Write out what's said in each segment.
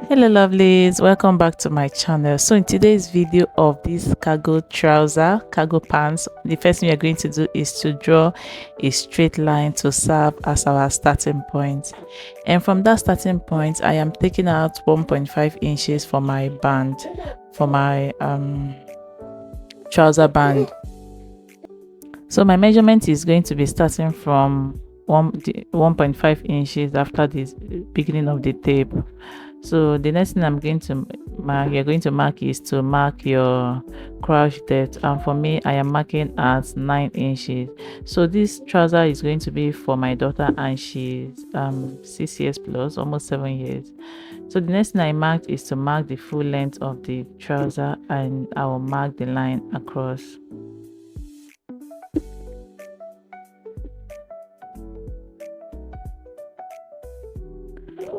Hello lovelies, welcome back to my channel. So in today's video of this cargo pants, the first thing we are going to do is to draw a straight line to serve as our starting point. And from that starting point, I am taking out 1.5 inches for my band, for my trouser band. So my measurement is going to be starting from 1.5 inches after the beginning of the tape. So the next thing I'm going to mark, you're going to mark, is to mark your crouch depth, and for me I am marking at 9 inches. So this trouser is going to be for my daughter, and she's 6 years plus, almost 7 years. So the next thing I marked is to mark the full length of the trouser, and I will mark the line across.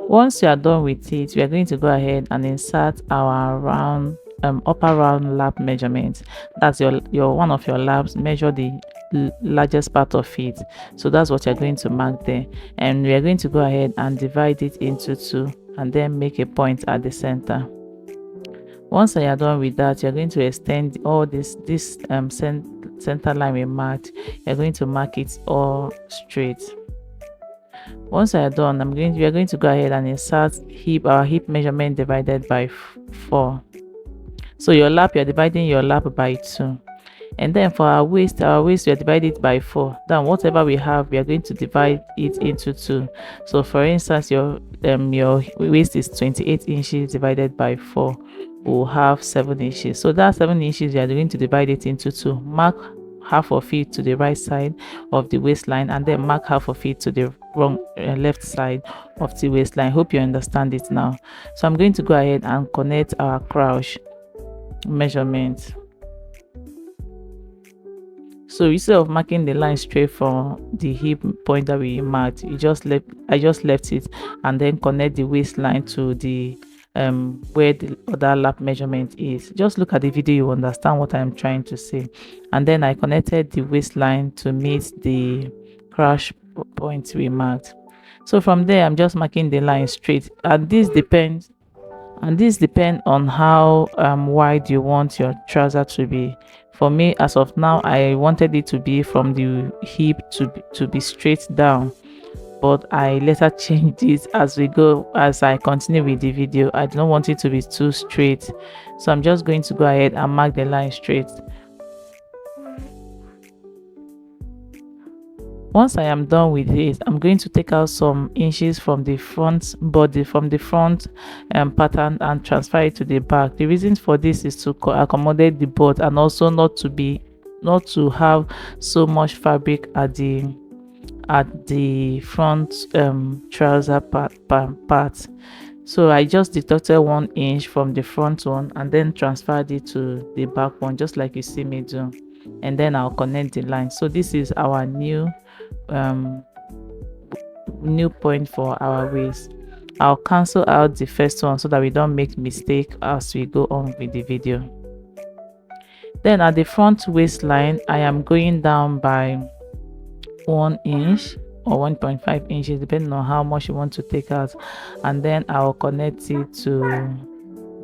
Once you are done with it, we are going to go ahead and insert our round upper round lap measurement. That's your one of your laps. Measure the largest part of it, so that's what you're going to mark there, and we are going to go ahead and divide it into 2 and then make a point at the center. Once you are done with that, you're going to extend all this center line we marked. You're going to mark it all straight. Once I are done, we are going to go ahead and insert our hip measurement divided by 4. So your lap, you're dividing your lap by 2. And then for our waist we are dividing it by 4. Then whatever we have, we are going to divide it into 2. So for instance, your waist is 28 inches divided by 4 will have 7 inches. So that 7 inches, you are going to divide it into 2. Mark half of it to the right side of the waistline, and then mark half of it to the left side of the waistline. Hope you understand it now. So I'm going to go ahead and connect our crouch measurement. So instead of marking the line straight from the hip point that we marked, I just left it and then connect the waistline to the where the other lap measurement is. Just look at the video, you understand what I'm trying to say. And then I connected the waistline to meet the crouch point we marked. So from there, I'm just marking the line straight, and this depends on how wide you want your trouser to be. For me, as of now, I wanted it to be from the hip to be straight down, but I later changed it as I continue with the video. I don't want it to be too straight, so I'm just going to go ahead and mark the line straight. Once I am done with it, I'm going to take out some inches from the front body, from the front pattern, and transfer it to the back. The reason for this is to accommodate the butt, and also not to have so much fabric at the front trouser part. So I just deducted 1 inch from the front one and then transferred it to the back one, just like you see me do, and then I'll connect the line. So this is our new point for our waist. I'll cancel out the first one so that we don't make mistake as we go on with the video. Then at the front waistline, I am going down by 1 inch or 1.5 inches, depending on how much you want to take out, and then I'll connect it to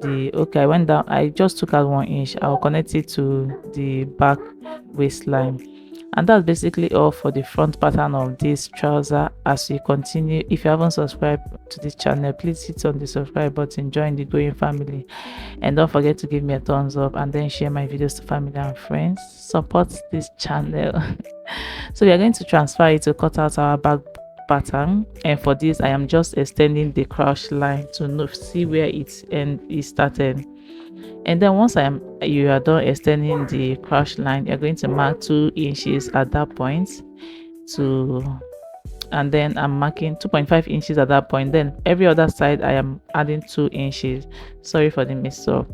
I went down, I just took out 1 inch. I'll connect it to the back waistline. And that's basically all for the front pattern of this trouser. As we continue, if you haven't subscribed to this channel, please hit on the subscribe button, join the growing family, and don't forget to give me a thumbs up and then share my videos to family and friends. Support this channel. So we are going to transfer it to cut out our back pattern, and for this I am just extending the crouch line to see where it started. And then once you are done extending the crouch line, you're going to mark 2 inches at that point, and then I'm marking 2.5 inches at that point. Then every other side I am adding 2 inches. Sorry for the mix up.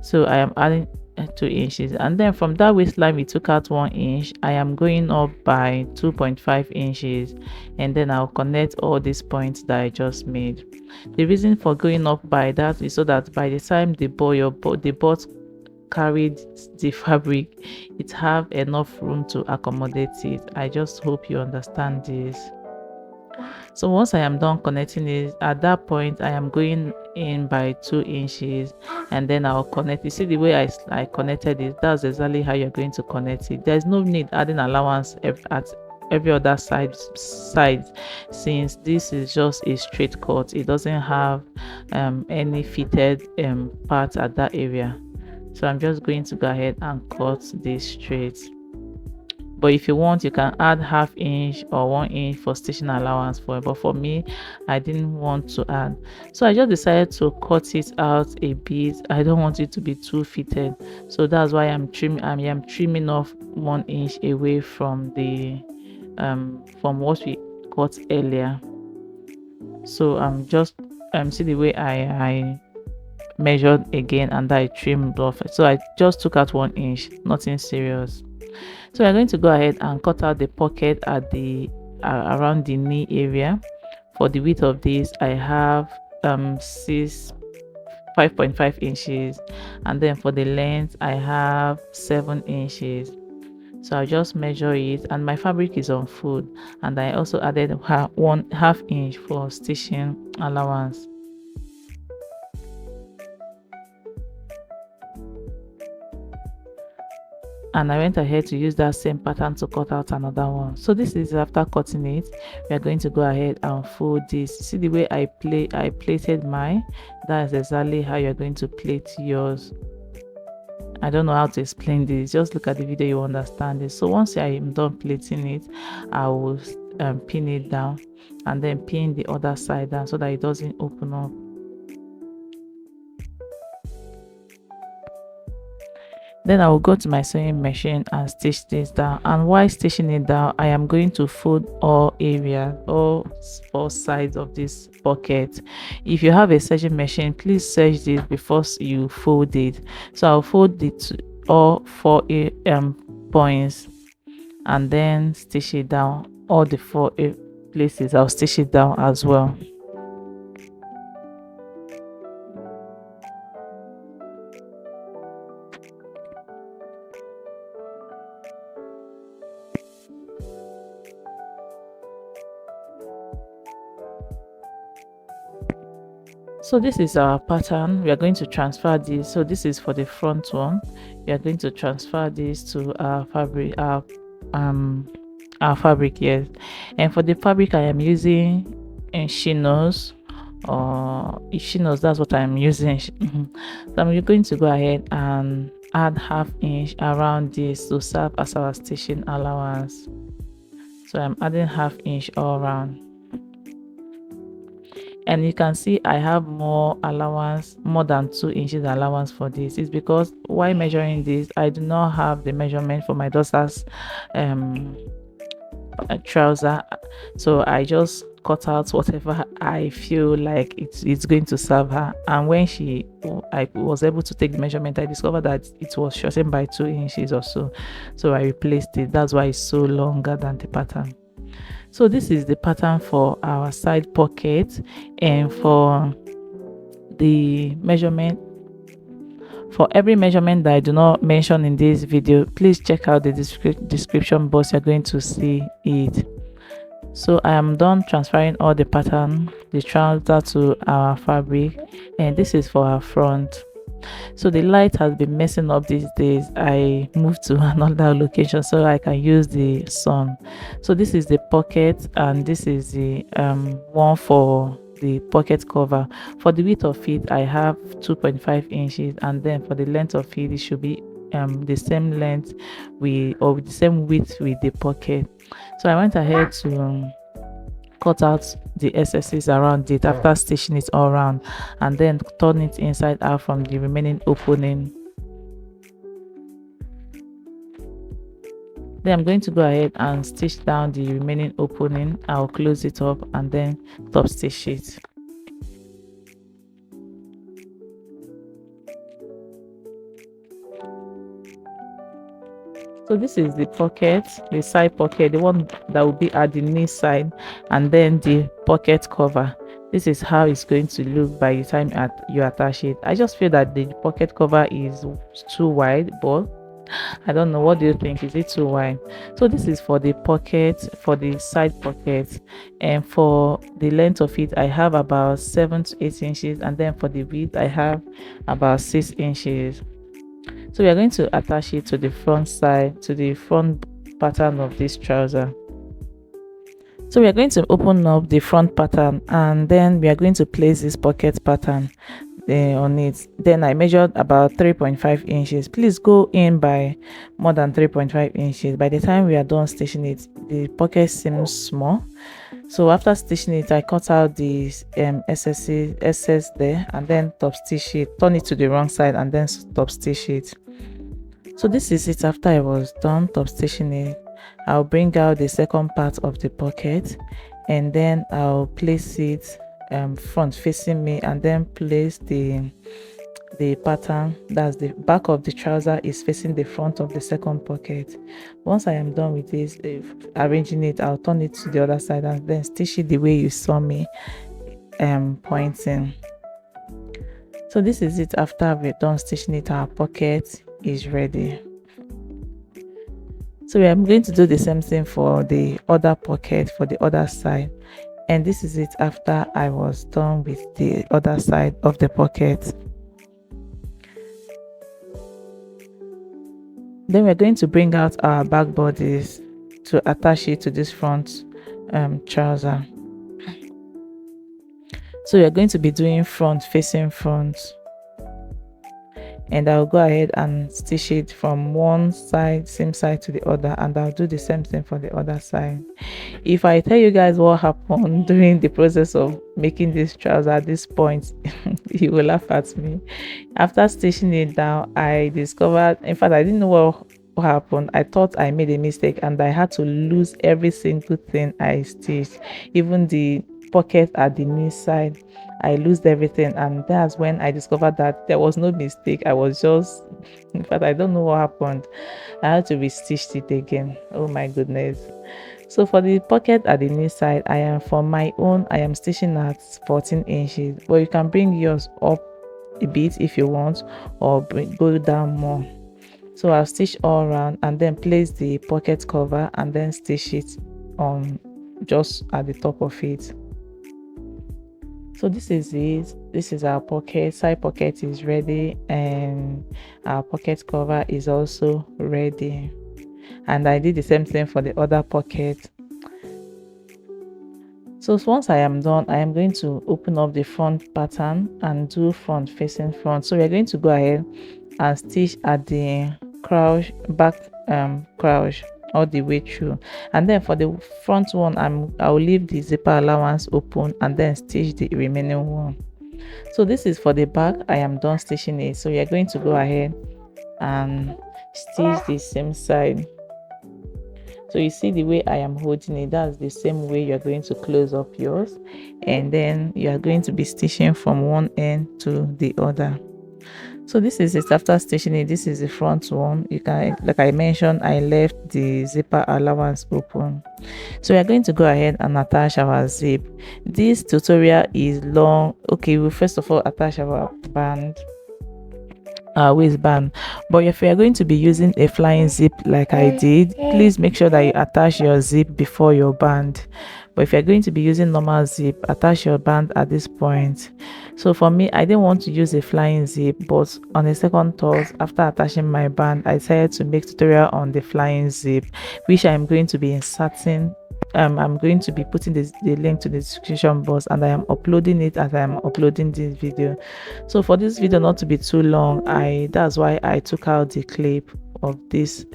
So I am adding 2 inches, and then from that waistline we took out 1 inch. I am going up by 2.5 inches, and then I'll connect all these points that I just made. The reason for going up by that is so that by the time the butt carried the fabric, it have enough room to accommodate it. I just hope you understand this. So once I am done connecting it, at that point I am going in by 2 inches, and then I'll connect. You see the way I connected it, that's exactly how you're going to connect it. There's no need adding allowance at every other side, since this is just a straight cut. It doesn't have any fitted part at that area. So I'm just going to go ahead and cut this straight. But if you want, you can add ½ inch or 1 inch for stitching allowance for it. But for me, I didn't want to add, so I just decided to cut it out a bit. I don't want it to be too fitted, so that's why I am trimming off 1 inch away from the from what we cut earlier. So I'm just see the way I measured again, and I trimmed off. So I just took out 1 inch, nothing serious. So we're going to go ahead and cut out the pocket at the around the knee area. For the width of this, I have 5.5 inches, and then for the length I have 7 inches. So I'll just measure it, and my fabric is on fold, and I also added 1/2 inch for stitching allowance. And I went ahead to use that same pattern to cut out another one. So this is after cutting it. We are going to go ahead and fold this. See the way I plaited mine? That is exactly how you're going to plait yours. I don't know how to explain this. Just look at the video, you understand it. So once I am done plaiting it, I will pin it down, and then pin the other side down so that it doesn't open up. Then I will go to my sewing machine and stitch this down, and while stitching it down, I am going to fold all areas, all 4 sides of this pocket. If you have a sewing machine, please serge this before you fold it. So I'll fold it all 4 points, and then stitch it down. All the 4 places I'll stitch it down as well. So this is our pattern. We are going to transfer this. So this is for the front one. We are going to transfer this to our fabric, our fabric, yes. And for the fabric, I am using chinos, or chinos. That's what I'm using. So I'm going to go ahead and add ½ inch around this to serve as our stitching allowance. So I'm adding ½ inch all around. And you can see I have more allowance, more than 2 inches allowance for this. It's because while measuring this, I do not have the measurement for my daughter's trouser, so I just cut out whatever I feel like it's going to serve her. And when I was able to take the measurement, I discovered that it was shortened by 2 inches or so, so I replaced it. That's why it's so longer than the pattern. So this is the pattern for our side pocket. And for the measurement, for every measurement that I do not mention in this video, please check out the description box. You're going to see it. So I am done transferring all the pattern, the trouser, to our fabric, and this is for our front. So the light has been messing up these days. I moved to another location so I can use the sun. So this is the pocket, and this is the one for the pocket cover. For the width of it, I have 2.5 inches, and then for the length of it, it should be the same length or the same width with the pocket. So I went ahead to cut out the excesses around it after stitching it all around, and then turn it inside out from the remaining opening. Then I'm going to go ahead and stitch down the remaining opening. I'll close it up and then top stitch it. So this is the pocket, the side pocket, the one that will be at the knee side, and then the pocket cover. This is how it's going to look by the time you attach it. I just feel that the pocket cover is too wide, but I don't know, what do you think? Is it too wide? So this is for the pocket, for the side pocket, and for the length of it I have about 7 to 8 inches, and then for the width I have about 6 inches. So we are going to attach it to the front side, to the front pattern of this trouser. So we are going to open up the front pattern, and then we are going to place this pocket pattern on it. Then I measured about 3.5 inches. Please go in by more than 3.5 inches. By the time we are done stitching it, the pocket seems small. So after stitching it, I cut out the excess there, and then top stitch it, turn it to the wrong side, and then top stitch it. So this is it after I was done top stitching it. I'll bring out the second part of the pocket, and then I'll place it front facing me, and then place the pattern, that's the back of the trouser, is facing the front of the second pocket. Once I am done with this, arranging it, I'll turn it to the other side and then stitch it the way you saw me pointing. So this is it after we're done stitching it. Our pocket is ready. So I'm going to do the same thing for the other pocket, for the other side, and this is it after I was done with the other side of the pocket. Then we're going to bring out our back bodies to attach it to this front trouser. So we're going to be doing front facing front, and I'll go ahead and stitch it from one side, same side to the other, and I'll do the same thing for the other side. If I tell you guys what happened during the process of making this trouser at this point, you will laugh at me. After stitching it down, I discovered, in fact I didn't know what happened. I thought I made a mistake, and I had to lose every single thing I stitched, even the pocket at the knee side. I lost everything, and that's when I discovered that there was no mistake. I was just, in fact I don't know what happened. I had to restitch it again. Oh my goodness. So for the pocket at the knee side, I am stitching at 14 inches, but you can bring yours up a bit if you want, or go down more. So I'll stitch all around and then place the pocket cover and then stitch it on just at the top of it. So this is it. This is our pocket. Side pocket is ready, and our pocket cover is also ready. And I did the same thing for the other pocket. So once I am done, I am going to open up the front pattern and do front facing front. So we're going to go ahead and stitch at the crouch, back crouch, all the way through, and then for the front one I'll leave the zipper allowance open and then stitch the remaining one. So this is for the back. I am done stitching it, so we are going to go ahead and stitch the same side. So you see the way I am holding it, that's the same way you're going to close up yours, and then you are going to be stitching from one end to the other. So this is it after stitching it. This is the front one. You can, like I mentioned, I left the zipper allowance open. So we are going to go ahead and attach our zip. This tutorial is long. Okay, we'll first of all attach our band, our waistband. But if you are going to be using a flying zip like I did, please make sure that you attach your zip before your band. But if you're going to be using normal zip, attach your band at this point. So for me, I didn't want to use a flying zip, but on a second thought, after attaching my band, I decided to make tutorial on the flying zip, which I'm going to be inserting. I'm going to be putting the link to the description box, and I am uploading it as I am uploading this video. So for this video not to be too long, that's why I took out the clip of this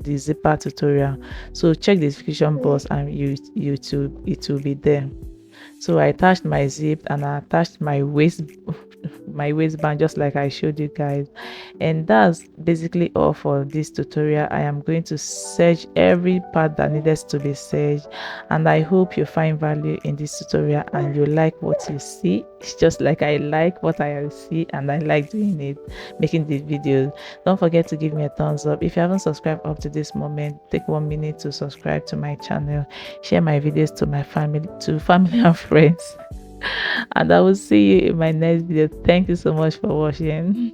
the zipper tutorial. So check the description box and it will be there. So I attached my zip and I attached my waistband just like I showed you guys, and that's basically all for this tutorial. I am going to serge every part that needed to be serged, and I hope you find value in this tutorial and you like what you see. It's just like I like what I see, and I like doing it, making these videos. Don't forget to give me a thumbs up. If you haven't subscribed up to this moment, take 1 minute to subscribe to my channel, share my videos to my family and friends, and I will see you in my next video. Thank you so much for watching.